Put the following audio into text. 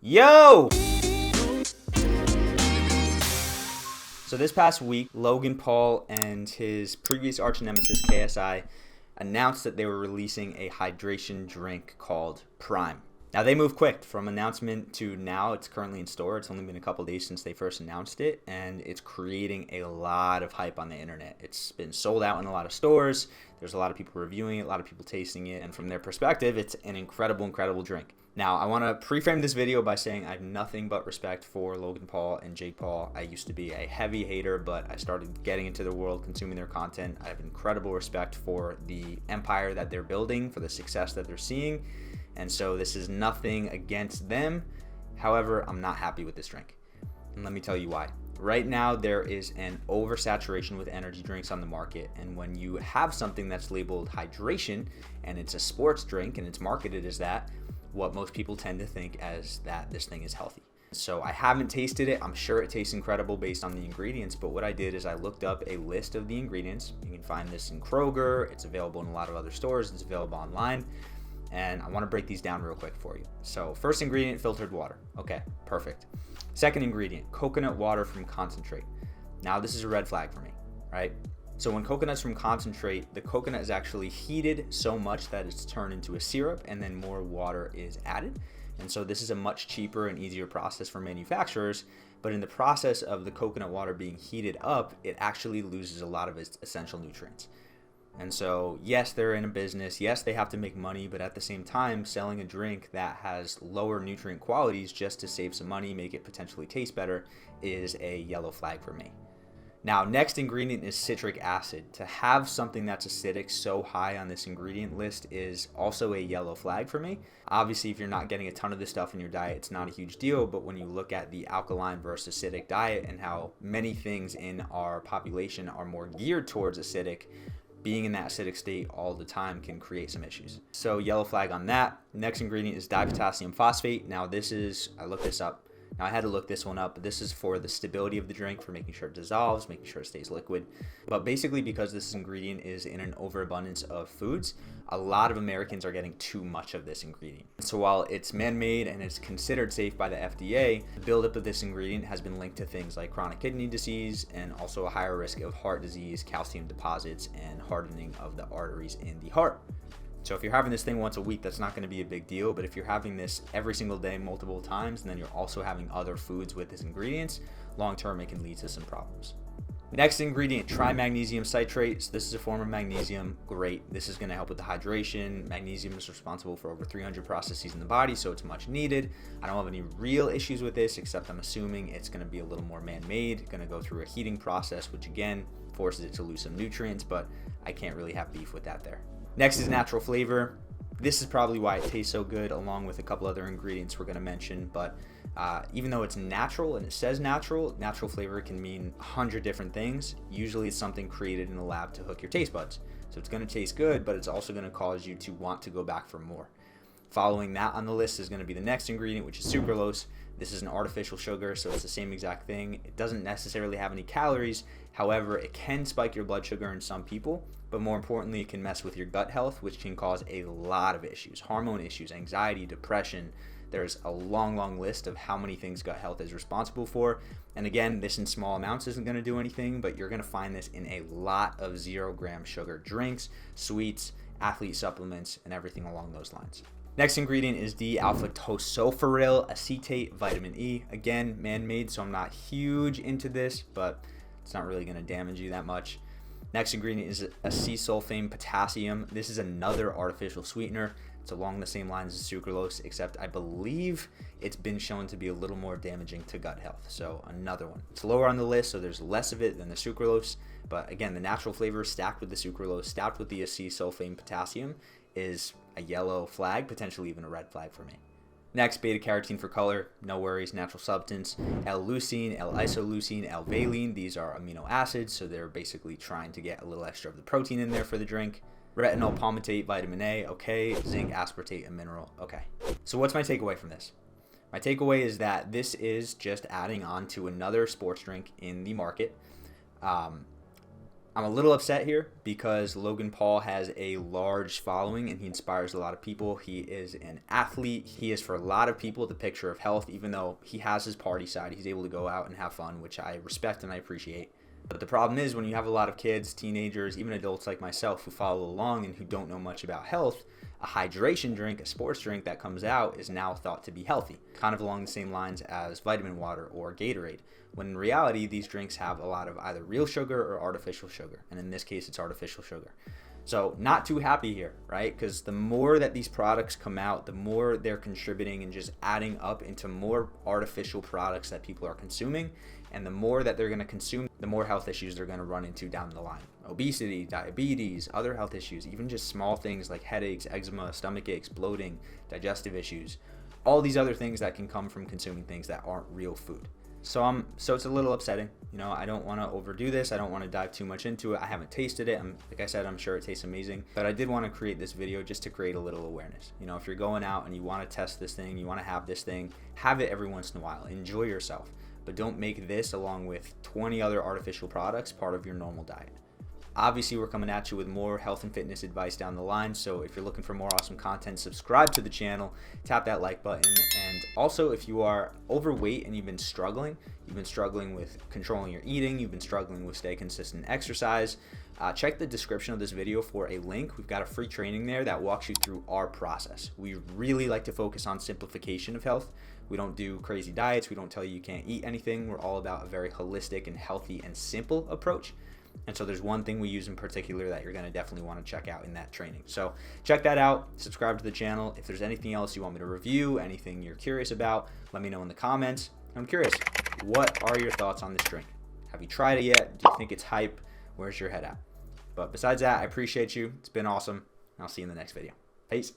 Yo! So this past week, Logan Paul and his previous arch nemesis KSI announced that they were releasing a hydration drink called Prime. Now they moved quick from announcement to now. It's currently in store. It's only been a couple days since they first announced it, and it's creating a lot of hype on the internet. It's been sold out in a lot of stores. There's a lot of people reviewing it, a lot of people tasting it, and from their perspective, it's an incredible drink. Now, I want to pre-frame this video by saying I have nothing but respect for Logan Paul and Jake Paul. I used to be a heavy hater, but I started getting into the world, consuming their content. I have incredible respect for the empire that they're building, for the success that they're seeing, and so this is nothing against them. However, I'm not happy with this drink, and let me tell you why. Right now, there is an oversaturation with energy drinks on the market, and when you have something that's labeled hydration, and it's a sports drink, and it's marketed as that, what most people tend to think as that this thing is healthy. So I haven't tasted it. I'm sure it tastes incredible based on the ingredients, but what I did is I looked up a list of the ingredients. You can find this in Kroger. It's available in a lot of other stores. It's available online. And I want to break these down real quick for you. So first ingredient, filtered water. Okay, perfect. Second ingredient, coconut water from concentrate. Now this is a red flag for me, right? So when coconut's from concentrate, the coconut is actually heated so much that it's turned into a syrup, and then more water is added. And so this is a much cheaper and easier process for manufacturers, but in the process of the coconut water being heated up, it actually loses a lot of its essential nutrients. And so, yes, they're in a business. Yes, they have to make money, but at the same time, selling a drink that has lower nutrient qualities just to save some money, make it potentially taste better, is a yellow flag for me. Now, next ingredient is citric acid. To have something that's acidic so high on this ingredient list is also a yellow flag for me. Obviously, if you're not getting a ton of this stuff in your diet, it's not a huge deal, but when you look at the alkaline versus acidic diet and how many things in our population are more geared towards acidic, being in that acidic state all the time can create some issues. So yellow flag on that. Next ingredient is Potassium Phosphate. Now this is, I looked this up. Now I had to look this one up, but this is for the stability of the drink, for making sure it dissolves, making sure it stays liquid. But basically, because this ingredient is in an overabundance of foods, a lot of Americans are getting too much of this ingredient. So while it's man-made and it's considered safe by the FDA, the buildup of this ingredient has been linked to things like chronic kidney disease and also a higher risk of heart disease, calcium deposits, and hardening of the arteries in the heart. So if you're having this thing once a week, that's not going to be a big deal. But if you're having this every single day, multiple times, and then you're also having other foods with this ingredients, long term, it can lead to some problems. Next ingredient, trimagnesium citrate. So this is a form of magnesium. Great. This is going to help with the hydration. Magnesium is responsible for over 300 processes in the body, so it's much needed. I don't have any real issues with this, except I'm assuming it's going to be a little more man-made, going to go through a heating process, which again forces it to lose some nutrients, but I can't really have beef with that there. Next is natural flavor. This is probably why it tastes so good, along with a couple other ingredients we're going to mention. But even though it's natural and it says natural flavor can mean 100 different things. Usually it's something created in the lab to hook your taste buds. So it's going to taste good, but it's also going to cause you to want to go back for more. Following that on the list is going to be the next ingredient, which is sucralose. This is an artificial sugar, so it's the same exact thing. It doesn't necessarily have any calories. However, it can spike your blood sugar in some people, but more importantly, it can mess with your gut health, which can cause a lot of issues, hormone issues, anxiety, depression. There's a long list of how many things gut health is responsible for. And again, this in small amounts isn't going to do anything, but you're going to find this in a lot of 0-gram sugar drinks, sweets, athlete supplements, and everything along those lines. Next ingredient is D-alpha tocopherol acetate vitamin E. Again, man-made, so I'm not huge into this, but it's not really going to damage you that much. Next ingredient is Sulfame Potassium. This is another artificial sweetener. It's along the same lines as sucralose, except I believe it's been shown to be a little more damaging to gut health. So another one. It's lower on the list, so there's less of it than the sucralose. But again, the natural flavor stacked with the sucralose, stacked with the Sulfame Potassium is a yellow flag, potentially even a red flag for me. Next, beta-carotene for color, no worries, natural substance. L-leucine, L-isoleucine, L-valine, these are amino acids, so they're basically trying to get a little extra of the protein in there for the drink. Retinol palmitate, vitamin A, okay. Zinc aspartate, a mineral, okay. So what's my takeaway from this? My takeaway is that this is just adding on to another sports drink in the market. I'm a little upset here because Logan Paul has a large following and he inspires a lot of people. He is an athlete. He is, for a lot of people, the picture of health. Even though he has his party side, he's able to go out and have fun, which I respect and I appreciate. But the problem is when you have a lot of kids, teenagers, even adults like myself who follow along and who don't know much about health, a hydration drink, a sports drink that comes out is now thought to be healthy, kind of along the same lines as vitamin water or Gatorade, when in reality these drinks have a lot of either real sugar or artificial sugar, and in this case it's artificial sugar. So not too happy here, right? Because the more that these products come out, the more they're contributing and just adding up into more artificial products that people are consuming, and the more that they're going to consume, the more health issues they're going to run into down the line. Obesity, diabetes, other health issues, even just small things like headaches, eczema, stomach aches, bloating, digestive issues, all these other things that can come from consuming things that aren't real food. So it's a little upsetting. You know, I don't want to overdo this. I don't want to dive too much into it. I haven't tasted it. Like I said, I'm sure it tastes amazing. But I did want to create this video just to create a little awareness. You know, if you're going out and you want to test this thing, you want to have this thing, have it every once in a while. Enjoy yourself. But don't make this, along with 20 other artificial products, part of your normal diet. Obviously, we're coming at you with more health and fitness advice down the line, so if you're looking for more awesome content, subscribe to the channel, tap that like button, and also if you are overweight and you've been struggling with controlling your eating, you've been struggling with stay consistent exercise, check the description of this video for a link. We've got a free training there that walks you through our process. We really like to focus on simplification of health. We don't do crazy diets. We don't tell you can't eat anything. We're all about a very holistic and healthy and simple approach. And so there's one thing we use in particular that you're going to definitely want to check out in that training. So check that out, subscribe to the channel. If there's anything else you want me to review, anything you're curious about, let me know in the comments. I'm curious, what are your thoughts on this drink? Have you tried it yet? Do you think it's hype? Where's your head at? But besides that, I appreciate you. It's been awesome. I'll see you in the next video. Peace.